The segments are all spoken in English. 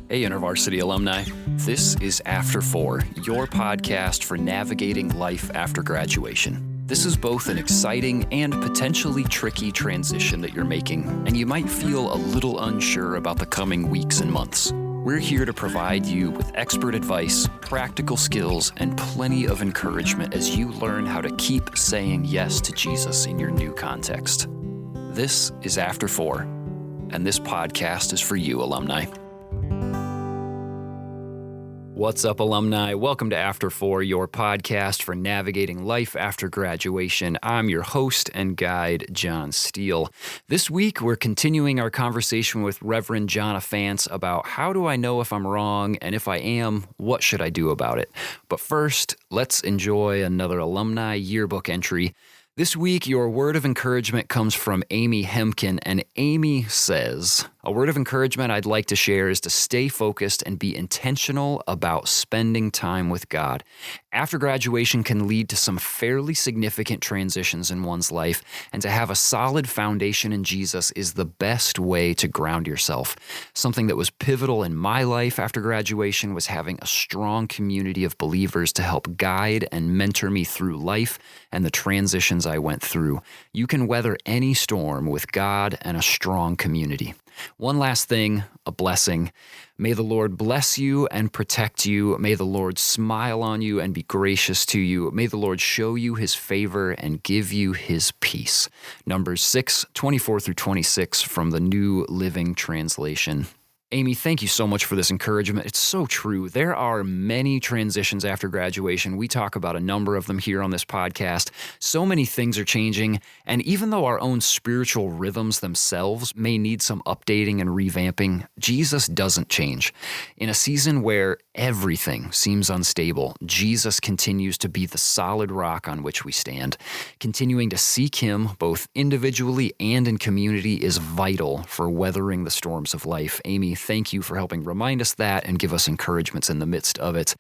Hey, InterVarsity alumni. This is After 4, your podcast for navigating life after graduation. This is both an exciting and potentially tricky transition that you're making, and you might feel a little unsure about the coming weeks and months. We're here to provide you with expert advice, practical skills, and plenty of encouragement as you learn how to keep saying yes to Jesus in your new context. This is After 4, and this podcast is for you, alumni. What's up, alumni? Welcome to After 4, your podcast for navigating life after graduation. I'm your host and guide, John Steele. This week, we're continuing our conversation with Reverend Jonna Fantz about how do I know if I'm wrong, and if I am, what should I do about it? But first, let's enjoy another alumni yearbook entry. This week, your word of encouragement comes from Amy Hemkin, and Amy says, "A word of encouragement I'd like to share is to stay focused and be intentional about spending time with God. After graduation can lead to some fairly significant transitions in one's life, and to have a solid foundation in Jesus is the best way to ground yourself. Something that was pivotal in my life after graduation was having a strong community of believers to help guide and mentor me through life and the transitions I went through. You can weather any storm with God and a strong community." One last thing, a blessing. May the Lord bless you and protect you. May the Lord smile on you and be gracious to you. May the Lord show you his favor and give you his peace. Numbers 6:24-26 from the New Living Translation. Amy, thank you so much for this encouragement. It's so true. There are many transitions after graduation. We talk about a number of them here on this podcast. So many things are changing, and even though our own spiritual rhythms themselves may need some updating and revamping, Jesus doesn't change. In a season where everything seems unstable, Jesus continues to be the solid rock on which we stand. Continuing to seek him, both individually and in community, is vital for weathering the storms of life. Amy, thank you for helping remind us that and give us encouragements in the midst of it.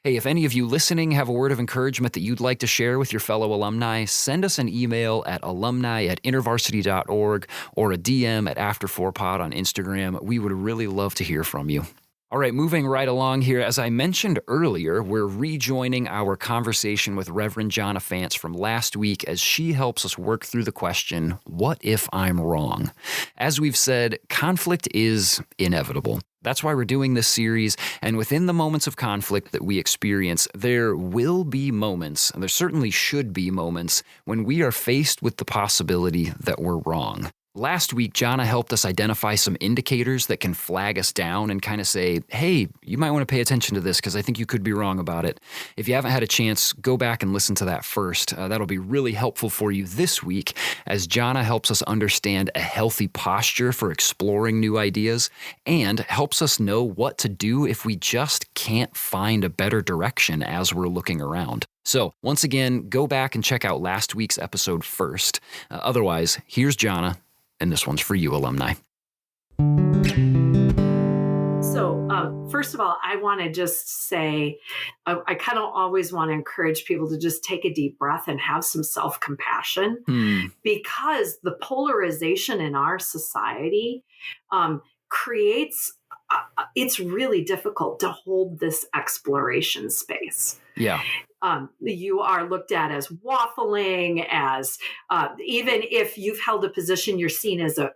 Hey, if any of you listening have a word of encouragement that you'd like to share with your fellow alumni, send us an email at alumni@intervarsity.org or a DM at After4Pod on Instagram. We would really love to hear from you. All right, moving right along here. As I mentioned earlier, we're rejoining our conversation with Reverend Jonna Fantz from last week as she helps us work through the question, what if I'm wrong? As we've said, conflict is inevitable. That's why we're doing this series, and within the moments of conflict that we experience, there will be moments, and there certainly should be moments, when we are faced with the possibility that we're wrong. Last week, Jonna helped us identify some indicators that can flag us down and kind of say, hey, you might want to pay attention to this because I think you could be wrong about it. If you haven't had a chance, go back and listen to that first. That'll be really helpful for you this week as Jonna helps us understand a healthy posture for exploring new ideas and helps us know what to do if we just can't find a better direction as we're looking around. So, once again, go back and check out last week's episode first. Otherwise, here's Jonna. And this one's for you, alumni. So, first of all, I want to just say, I kind of always want to encourage people to just take a deep breath and have some self-compassion because the polarization in our society creates, it's really difficult to hold this exploration space. Yeah. You are looked at as waffling, as even if you've held a position, you're seen as a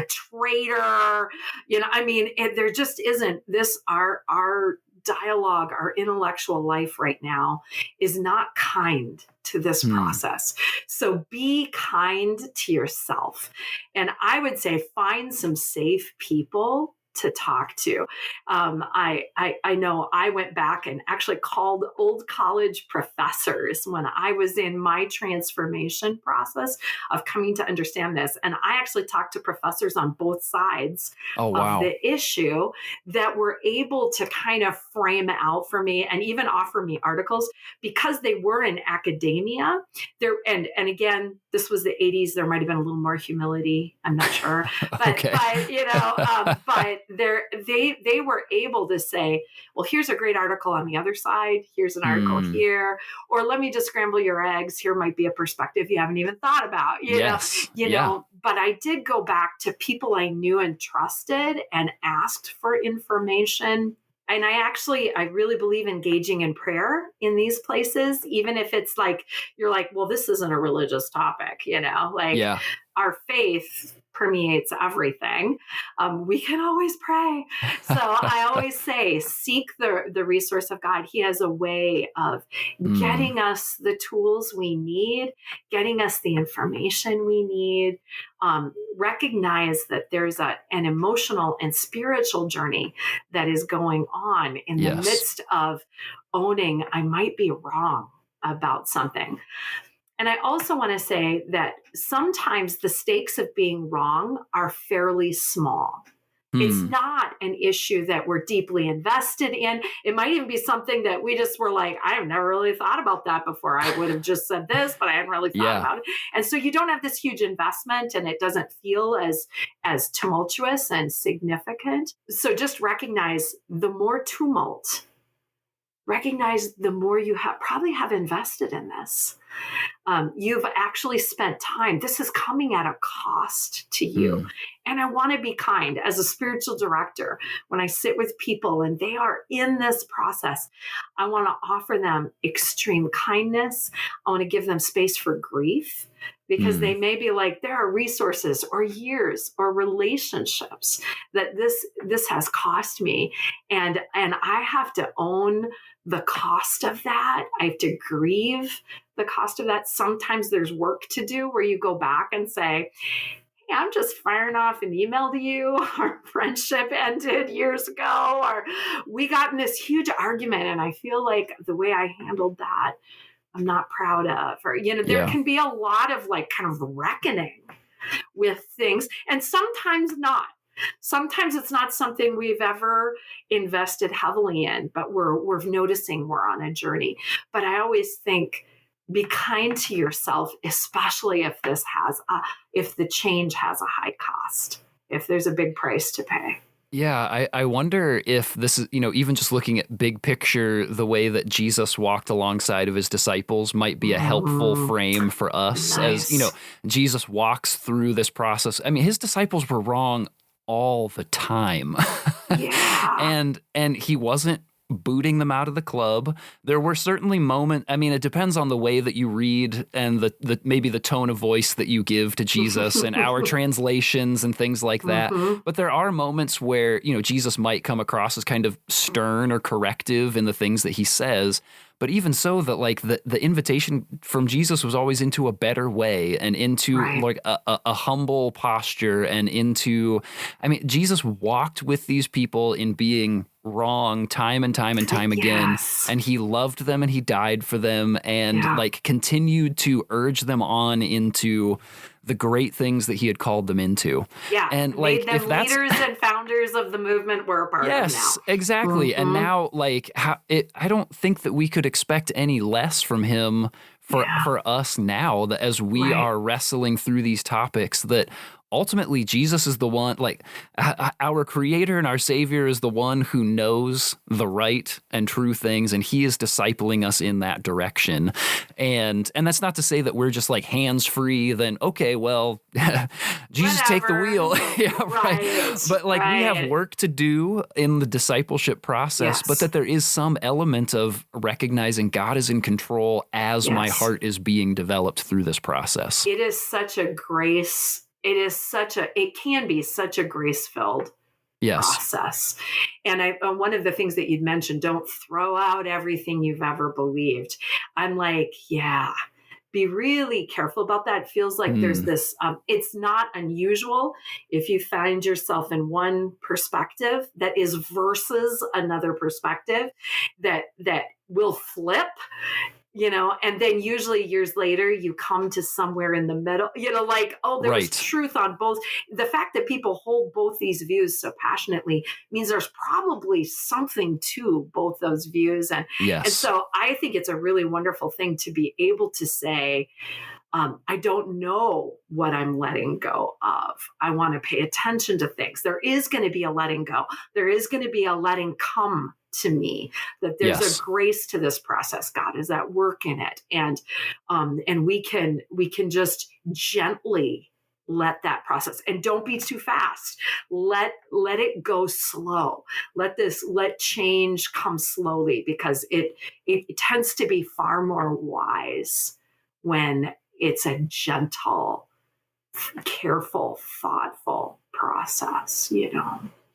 traitor. There just isn't this. Our dialogue, our intellectual life right now is not kind to this process. So be kind to yourself, and I would say find some safe people to talk to. I know I went back and actually called old college professors when I was in my transformation process of coming to understand this. And I actually talked to professors on both sides of the issue that were able to kind of frame out for me and even offer me articles because they were in academia. And again, this was the 80s. There might have been a little more humility. I'm not sure. But, Okay. but they were able to say, well, here's a great article on the other side. Here's an article here, or let me just scramble your eggs. Here might be a perspective you haven't even thought about, you know, but I did go back to people I knew and trusted and asked for information. And I really believe engaging in prayer in these places, even if it's like, you're like, well, this isn't a religious topic, our faith permeates everything. We can always pray. So I always say, seek the resource of God. He has a way of getting us the tools we need, getting us the information we need. Recognize that there's an emotional and spiritual journey that is going on in the midst of owning I might be wrong about something. And I also want to say that sometimes the stakes of being wrong are fairly small. It's not an issue that we're deeply invested in. It might even be something that we just were like, I've never really thought about that before. I would have just said this, but I hadn't really thought about it. And so you don't have this huge investment and it doesn't feel as tumultuous and significant. So just recognize the more tumult, recognize the more you probably have invested in this. You've actually spent time. This is coming at a cost to you. And I want to be kind as a spiritual director. When I sit with people and they are in this process, I want to offer them extreme kindness. I want to give them space for grief, because they may be like, there are resources or years or relationships that this has cost me. And I have to own the cost of that. I have to grieve the cost of that. Sometimes there's work to do where you go back and say, hey, I'm just firing off an email to you. Our friendship ended years ago, or we got in this huge argument and I feel like the way I handled that, I'm not proud of. Or, there can be a lot of like kind of reckoning with things, and sometimes not. Sometimes it's not something we've ever invested heavily in, but we're noticing we're on a journey. But I always think, be kind to yourself, especially if if the change has a high cost, if there's a big price to pay. Yeah, I wonder if this is, even just looking at big picture, the way that Jesus walked alongside of his disciples might be a helpful frame for us. Nice. As, Jesus walks through this process. I mean, his disciples were wrong all the time. Yeah. and he wasn't booting them out of the club. There were certainly moments, I mean, it depends on the way that you read and the maybe the tone of voice that you give to Jesus and our translations and things like that. But there are moments where, Jesus might come across as kind of stern or corrective in the things that he says. But even so, that like the invitation from Jesus was always into a better way and into like a humble posture and into, I mean, Jesus walked with these people in being wrong time and time and time again. And he loved them and he died for them and like continued to urge them on into the great things that he had called them into. Yeah. And like, if that's leaders and founders of the movement we're a part of now. Yes, exactly. And now like I don't think that we could expect any less from him for us now, that as we are wrestling through these topics, that ultimately Jesus is the one, like our creator and our savior is the one who knows the right and true things, and he is discipling us in that direction. And that's not to say that we're just like hands free, then okay, well, Jesus, take the wheel. But like we have work to do in the discipleship process, but that there is some element of recognizing God is in control as my heart is being developed through this process. It is such a grace. It can be such a grace-filled process. And one of the things that you'd mentioned, don't throw out everything you've ever believed. I'm like, be really careful about that. It feels like there's this, it's not unusual if you find yourself in one perspective that is versus another perspective that will flip. And then usually years later, you come to somewhere in the middle, like, oh, there's truth on both. The fact that people hold both these views so passionately means there's probably something to both those views. And so I think it's a really wonderful thing to be able to say, I don't know what I'm letting go of. I want to pay attention to things. There is going to be a letting go. There is going to be a letting come to me, that there's a Yes. grace to this process. God is at work in it. And we can just gently let that process, and don't be too fast. Let it go slow. Let change come slowly, because it tends to be far more wise when it's a gentle, careful, thoughtful process,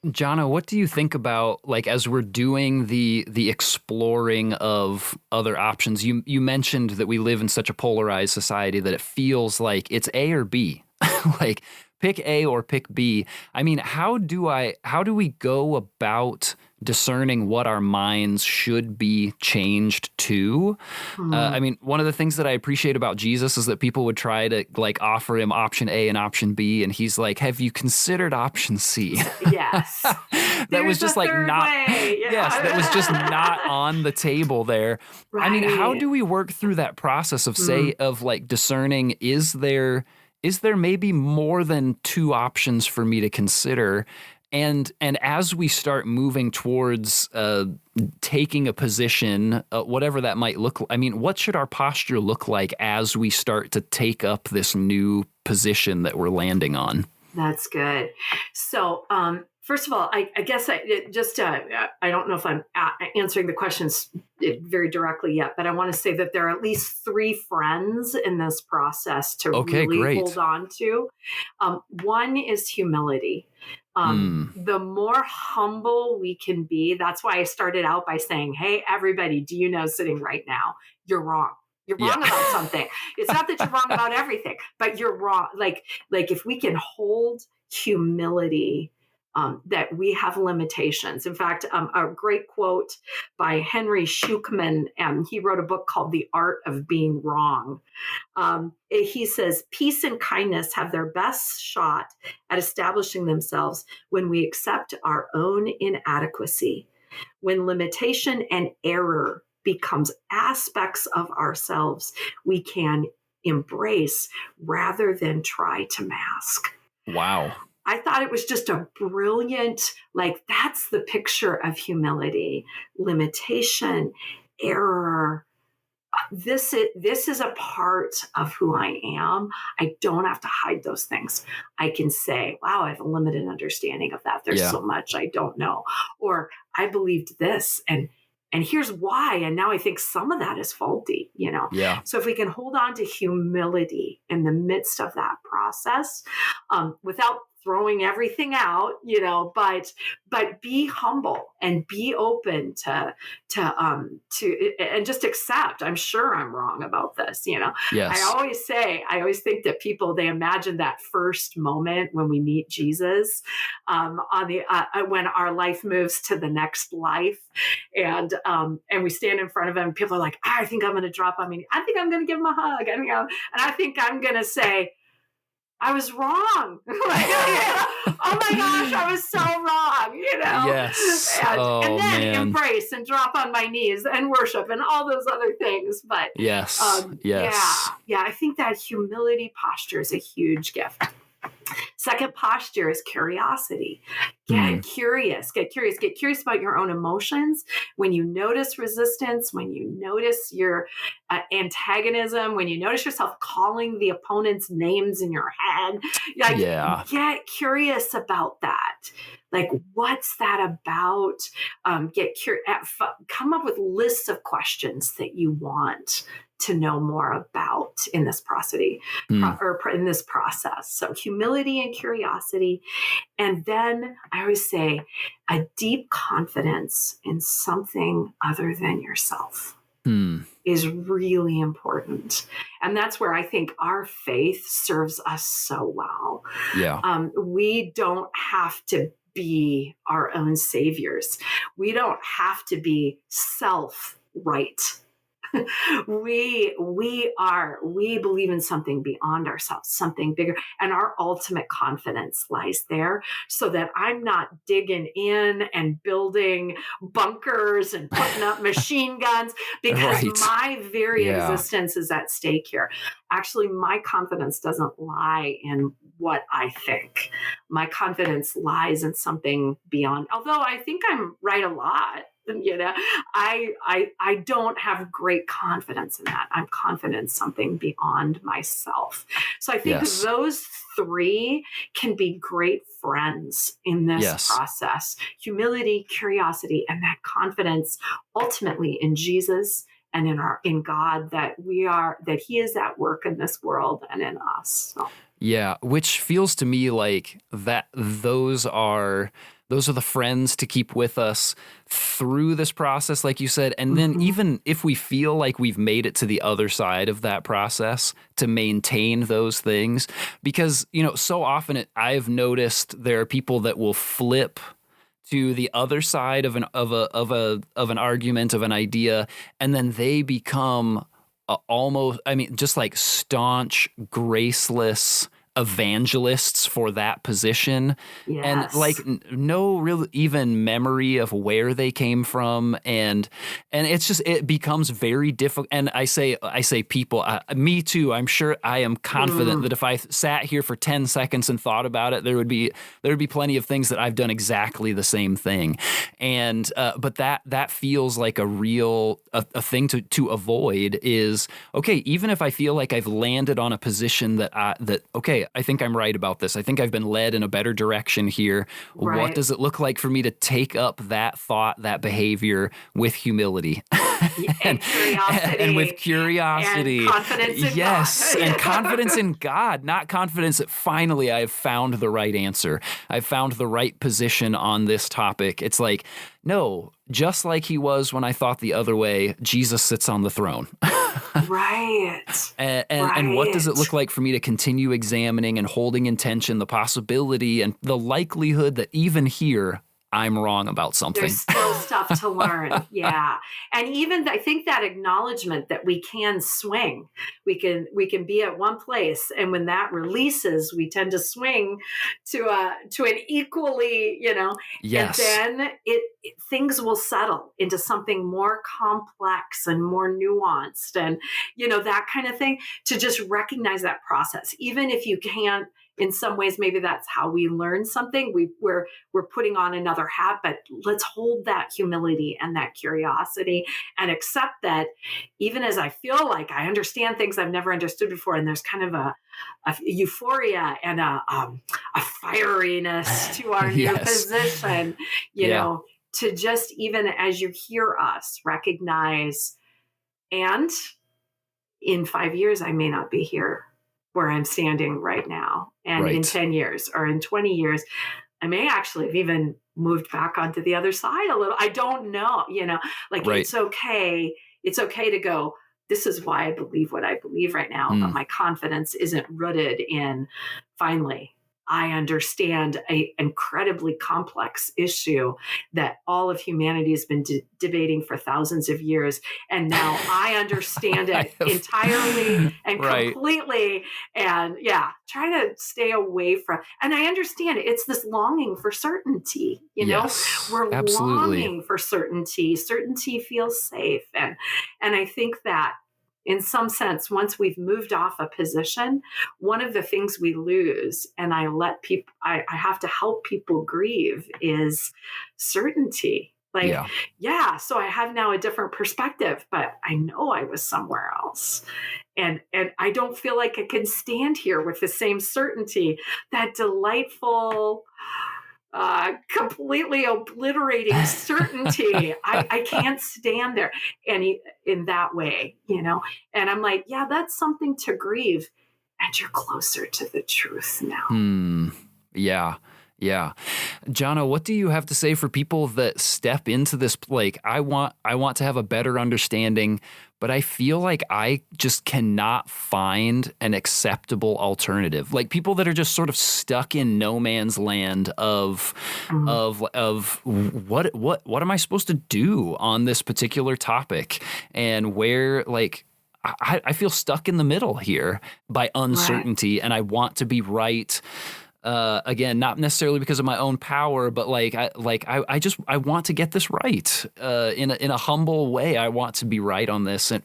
Jonna, what do you think about, like, as we're doing the exploring of other options? You mentioned that we live in such a polarized society that it feels like it's A or B. Like, pick A or pick B. I mean, how do we go about discerning what our minds should be changed to? I mean, one of the things that I appreciate about Jesus is that people would try to, like, offer him option A and option B, and he's like, have you considered option C? Yes. That was just like not, yes, that was just not on the table there. Right. I mean, how do we work through that process of of like discerning, is there maybe more than two options for me to consider? And as we start moving towards taking a position, whatever that might look like, I mean, what should our posture look like as we start to take up this new position that we're landing on? That's good. So, first of all, I guess I don't know if I'm answering the questions very directly yet, but I want to say that there are at least three friends in this process to really hold on to. One is humility. The more humble we can be, that's why I started out by saying, hey, everybody, do you know, sitting right now, you're wrong. You're wrong about something. It's not that you're wrong about everything, but you're wrong. Like if we can hold humility, that we have limitations. In fact, a great quote by Henry Schuckman, he wrote a book called The Art of Being Wrong. He says, peace and kindness have their best shot at establishing themselves when we accept our own inadequacy, when limitation and error becomes aspects of ourselves we can embrace rather than try to mask. Wow. I thought it was just a brilliant, that's the picture of humility, limitation, error. This is a part of who I am. I don't have to hide those things. I can say, wow, I have a limited understanding of that. There's so much I don't know. Or I believed this, and here's why. And now I think some of that is faulty, Yeah. So if we can hold on to humility in the midst of that process, without throwing everything out, but be humble and be open to and just accept, I'm sure I'm wrong about this, Yes. I always think that people, they imagine that first moment when we meet Jesus, when our life moves to the next life, and we stand in front of him, people are like, I think I'm going to drop on me. I think I'm going to give him a hug. And I think I'm going to say, I was wrong. Oh my gosh, I was so wrong, Yes. And then embrace and drop on my knees and worship and all those other things. But yes. I think that humility posture is a huge gift. Second posture is curiosity. Get curious about your own emotions. When you notice resistance, when you notice your antagonism, when you notice yourself calling the opponent's names in your head, get curious about that. Like, what's that about? Come up with lists of questions that you want to know more about in this in this process. So humility and curiosity. And then I always say a deep confidence in something other than yourself is really important. And that's where I think our faith serves us so well. Yeah. We don't have to be our own saviors. We don't have to be self-right. we believe in something beyond ourselves, something bigger, and our ultimate confidence lies there, so that I'm not digging in and building bunkers and putting up machine guns, because Right. my very Yeah. existence is at stake here. Actually, my confidence doesn't lie in what I think. My confidence lies in something beyond, although I think I'm right a lot. I don't have great confidence in that. I'm confident in something beyond myself. So I think Yes. those three can be great friends in this Yes. process: humility, curiosity, and that confidence ultimately in Jesus and in God, that he is at work in this world and in us. So. Yeah, which feels to me like that those are the friends to keep with us through this process, like you said. And then even if we feel like we've made it to the other side of that process, to maintain those things, because, so often I've noticed there are people that will flip to the other side of an argument, of an idea, and then they become almost, just like staunch, graceless evangelists for that position. Yes. And like no real even memory of where they came from, and it becomes very difficult. And I say people, me too. I'm sure, I am confident that if I sat here for 10 seconds and thought about it, there would be plenty of things that I've done exactly the same thing. And but that feels like a real thing to avoid is, okay, even if I feel like I've landed on a position that okay, I think I'm right about this, I think I've been led in a better direction here. Right. What does it look like for me to take up that thought, that behavior with humility? And curiosity. And with curiosity. And confidence in yes, God. And confidence in God, not confidence that finally I have found the right answer. I've found the right position on this topic. It's like, no, just like he was when I thought the other way, Jesus sits on the throne. Right. And what does it look like for me to continue examining and holding in tension the possibility and the likelihood that even here I'm wrong about something? There's still stuff to learn. Yeah. And even I think that acknowledgement that we can swing, we can be at one place, and when that releases, we tend to swing to an equally, Yes. And then things will settle into something more complex and more nuanced, and that kind of thing, to just recognize that process. Even if you can't, in some ways, maybe that's how we learn something. We're putting on another hat, but let's hold that humility and that curiosity and accept that even as I feel like I understand things I've never understood before, and there's kind of a euphoria and a fieriness to our new position, to just, even as you hear us, recognize, and in 5 years, I may not be here where I'm standing right now. And in 10 years or in 20 years, I may actually have even moved back onto the other side a little. I don't know, It's okay. It's okay to go, this is why I believe what I believe right now, but my confidence isn't rooted in, finally, I understand an incredibly complex issue that all of humanity has been debating for thousands of years. And now I understand it entirely and completely. And try to stay away from, and I understand it. It's this longing for certainty, we're longing for certainty. Certainty feels safe. And I think that, in some sense, once we've moved off a position, one of the things we lose, and I have to help people grieve, is certainty. So I have now a different perspective, but I know I was somewhere else. And I don't feel like I can stand here with the same certainty, that delightful, completely obliterating certainty. I can't stand there in that way, and I'm like, that's something to grieve, and you're closer to the truth now. Yeah. Yeah. Jonna, what do you have to say for people that step into this? Like, I want to have a better understanding, but I feel like I just cannot find an acceptable alternative. Like people that are just sort of stuck in no man's land of what am I supposed to do on this particular topic, and where like I feel stuck in the middle here by uncertainty, and I want to be right. Again, not necessarily because of my own power, but I want to get this right in a humble way. I want to be right on this. And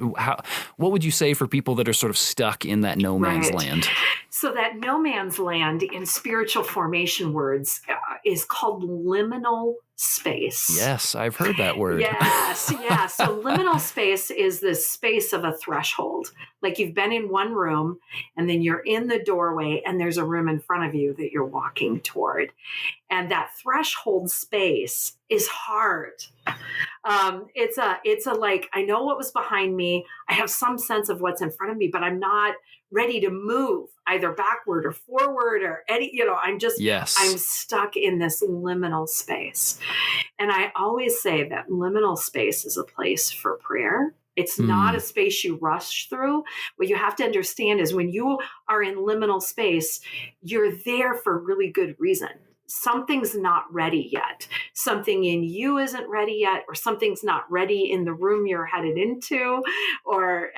what would you say for people that are sort of stuck in that no man's land? So that no man's land in spiritual formation words is called liminal space. Yes, I've heard that word. Yes, yeah. So liminal space is the space of a threshold. Like you've been in one room and then you're in the doorway and there's a room in front of you that you're walking toward. And that threshold space is hard. It's a like, I know what was behind me. I have some sense of what's in front of me, but I'm not ready to move either backward or forward or any, I'm stuck in this liminal space. And I always say that liminal space is a place for prayer. It's not a space you rush through. What you have to understand is when you are in liminal space, you're there for a really good reason. Something's not ready yet. Something in you isn't ready yet, or something's not ready in the room you're headed into, or,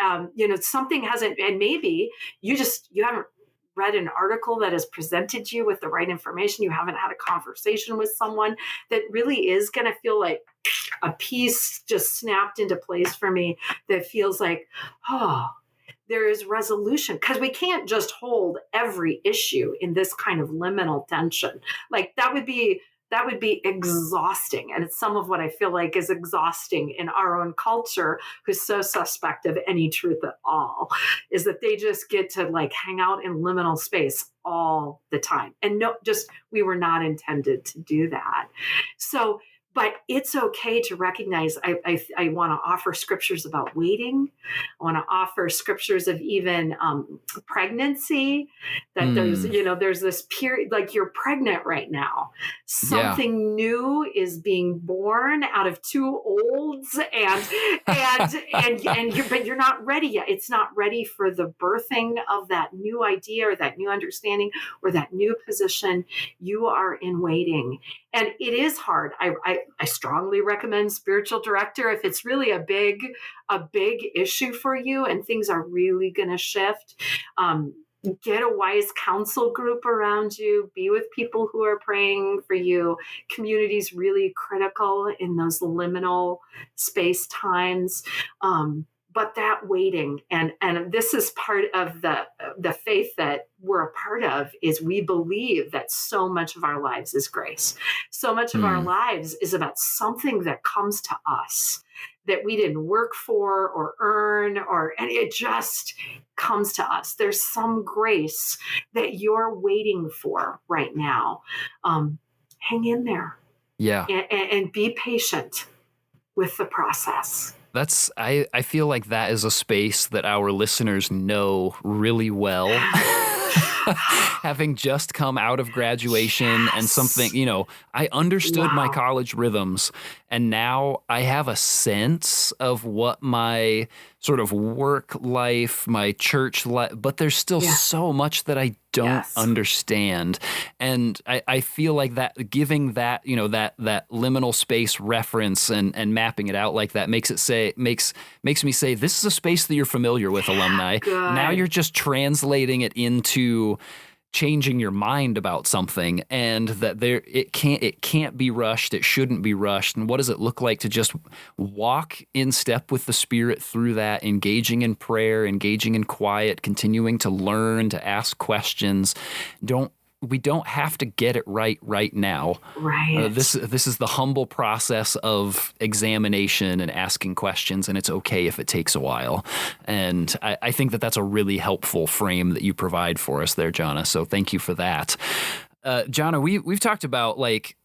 something hasn't, and maybe you haven't read an article that has presented you with the right information. You haven't had a conversation with someone that really is going to feel like a piece just snapped into place for me that feels like, there is resolution, because we can't just hold every issue in this kind of liminal tension. Like that would be exhausting. And it's some of what I feel like is exhausting in our own culture, who's so suspect of any truth at all, is that they just get to like hang out in liminal space all the time. And we were not intended to do that. So, but it's okay to recognize, I want to offer scriptures about waiting. I want to offer scriptures of even pregnancy, that there's this period, like you're pregnant right now. Something new is being born out of two olds, but you're not ready yet. It's not ready for the birthing of that new idea or that new understanding or that new position. You are in waiting. And it is hard. I strongly recommend spiritual director if it's really a big issue for you and things are really going to shift. Get a wise counsel group around you. Be with people who are praying for you. Community is really critical in those liminal space times. But that waiting, and this is part of the faith that we're a part of, is we believe that so much of our lives is grace. So much of our lives is about something that comes to us that we didn't work for or earn, and it just comes to us. There's some grace that you're waiting for right now. Hang in there. Yeah. And be patient with the process. I feel like that is a space that our listeners know really well. Having just come out of graduation and something, I understood my college rhythms, and now I have a sense of what my sort of work life, my church life, but there's still so much that I don't understand. And I feel like that giving that, that liminal space reference and mapping it out like that makes me say, this is a space that you're familiar with, alumni. Good. Now you're just translating it into changing your mind about something, and that it can't be rushed. It shouldn't be rushed. And what does it look like to just walk in step with the Spirit through that, engaging in prayer, engaging in quiet, continuing to learn, to ask questions. We don't have to get it right now. Right. This is the humble process of examination and asking questions, and it's okay if it takes a while. And I think that that's a really helpful frame that you provide for us there, Jonna. So thank you for that. Jonna, we've talked about like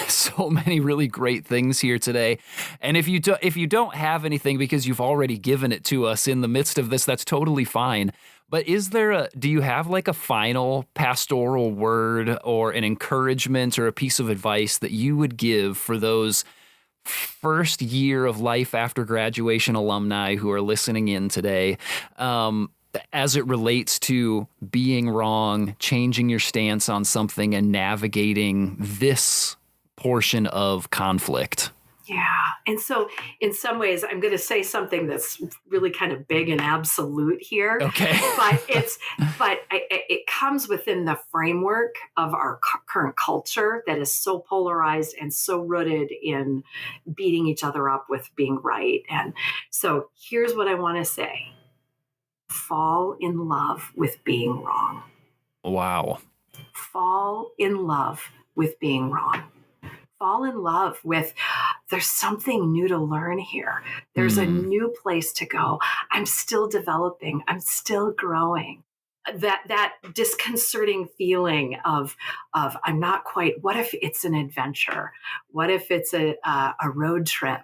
so many really great things here today, and if you don't have anything because you've already given it to us in the midst of this, that's totally fine. But do you have like a final pastoral word or an encouragement or a piece of advice that you would give for those first year of life after graduation alumni who are listening in today, as it relates to being wrong, changing your stance on something, and navigating this portion of conflict? Yeah. And so in some ways, I'm going to say something that's really kind of big and absolute here. Okay. but it comes within the framework of our current culture that is so polarized and so rooted in beating each other up with being right. And so here's what I want to say. Fall in love with being wrong. Wow. Fall in love with being wrong. Fall in love with, there's something new to learn here. There's a new place to go. I'm still developing. I'm still growing. That disconcerting feeling of I'm not quite, what if it's an adventure? What if it's a road trip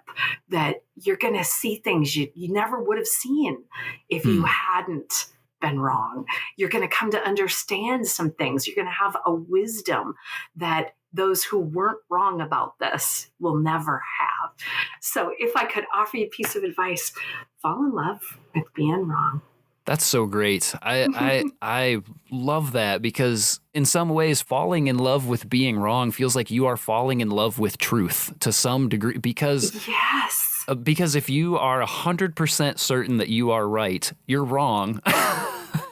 that you're going to see things you never would have seen if you hadn't been wrong. You're going to come to understand some things. You're going to have a wisdom that those who weren't wrong about this will never have. So if I could offer you a piece of advice, fall in love with being wrong. That's so great. I love that, because in some ways falling in love with being wrong feels like you are falling in love with truth to some degree, because yes. Because if you are 100% certain that you are right, you're wrong.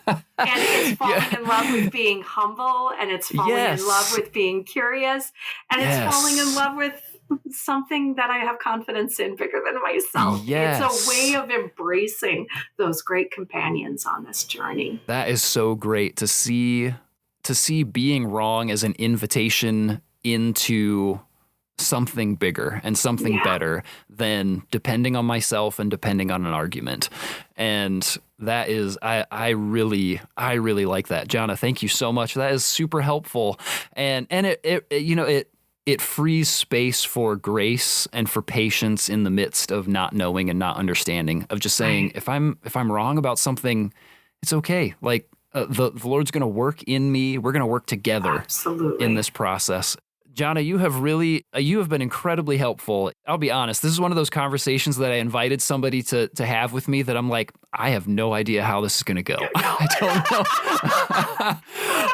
And it's falling in love with being humble, and it's falling in love with being curious, and it's falling in love with something that I have confidence in bigger than myself. Yes. It's a way of embracing those great companions on this journey. That is so great to see being wrong as an invitation into something bigger and something better than depending on myself and depending on an argument. And that is, I really like that. Jonna, thank you so much. That is super helpful. And it frees space for grace and for patience in the midst of not knowing and not understanding, of just saying, if I'm wrong about something, it's okay. Like the Lord's going to work in me. We're going to work together in this process. Jonna, you have been incredibly helpful. I'll be honest, this is one of those conversations that I invited somebody to have with me that I'm like, I have no idea how this is going to go. I don't know.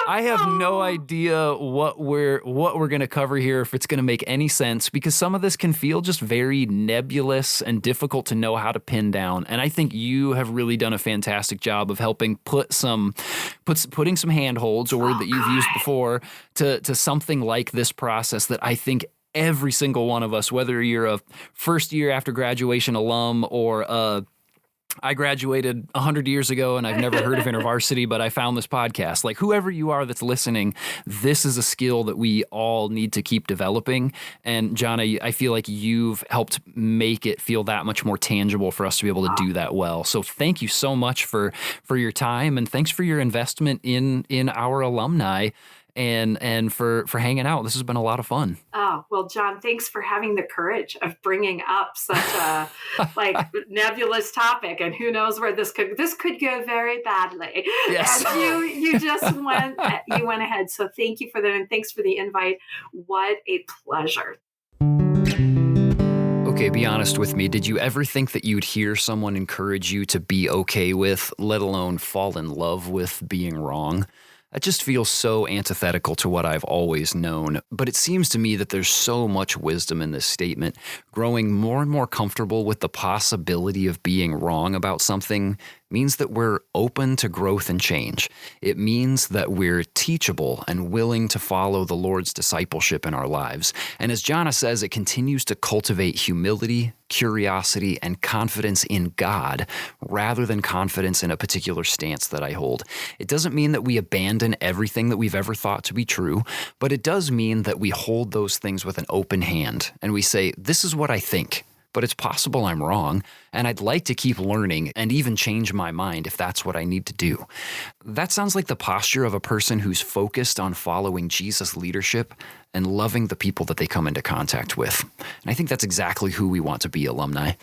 I have no idea what we're going to cover here, if it's going to make any sense, because some of this can feel just very nebulous and difficult to know how to pin down. And I think you have really done a fantastic job of helping putting some handholds, a word that you've used before, to something like this process that I think every single one of us, whether you're a first year after graduation alum or I graduated 100 years ago and I've never heard of InterVarsity, but I found this podcast. Like, whoever you are that's listening, this is a skill that we all need to keep developing. And Jonna, I feel like you've helped make it feel that much more tangible for us to be able to do that well. So thank you so much for your time, and thanks for your investment in our alumni. And for hanging out. This has been a lot of fun. Oh, well, John, thanks for having the courage of bringing up such a nebulous topic. And who knows where this could go very badly. Yes. And you just went ahead. So thank you for that. And thanks for the invite. What a pleasure. Okay, be honest with me. Did you ever think that you'd hear someone encourage you to be okay with, let alone fall in love with, being wrong? That just feels so antithetical to what I've always known. But it seems to me that there's so much wisdom in this statement. Growing more and more comfortable with the possibility of being wrong about something means that we're open to growth and change. It means that we're teachable and willing to follow the Lord's discipleship in our lives. And as Jonna says, it continues to cultivate humility, curiosity, and confidence in God rather than confidence in a particular stance that I hold. It doesn't mean that we abandon everything that we've ever thought to be true, but it does mean that we hold those things with an open hand and we say, this is what I think, but it's possible I'm wrong, and I'd like to keep learning and even change my mind if that's what I need to do. That sounds like the posture of a person who's focused on following Jesus' leadership and loving the people that they come into contact with. And I think that's exactly who we want to be, alumni.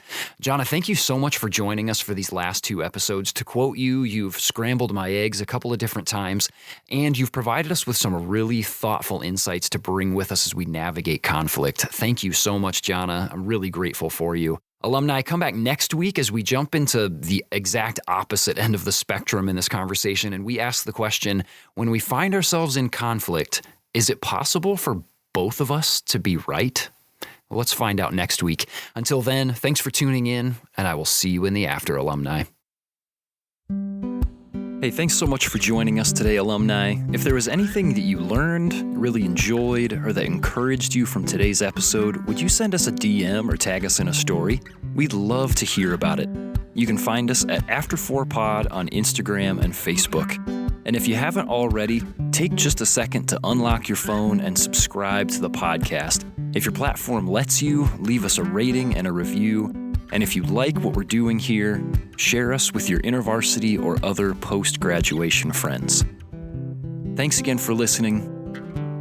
Jonna, thank you so much for joining us for these last 2 episodes. To quote you, you've scrambled my eggs a couple of different times, and you've provided us with some really thoughtful insights to bring with us as we navigate conflict. Thank you so much, Jonna. I'm really grateful for you. Alumni, come back next week as we jump into the exact opposite end of the spectrum in this conversation, and we ask the question, when we find ourselves in conflict, is it possible for both of us to be right? Well, let's find out next week. Until then, thanks for tuning in, and I will see you in the after, alumni. Hey, thanks so much for joining us today, alumni. If there was anything that you learned, really enjoyed, or that encouraged you from today's episode, would you send us a DM or tag us in a story? We'd love to hear about it. You can find us at After4Pod on Instagram and Facebook. And if you haven't already, take just a second to unlock your phone and subscribe to the podcast. If your platform lets you, leave us a rating and a review. And if you like what we're doing here, share us with your InterVarsity or other post-graduation friends. Thanks again for listening,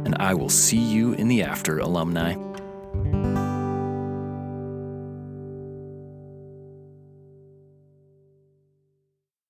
and I will see you in the after, alumni.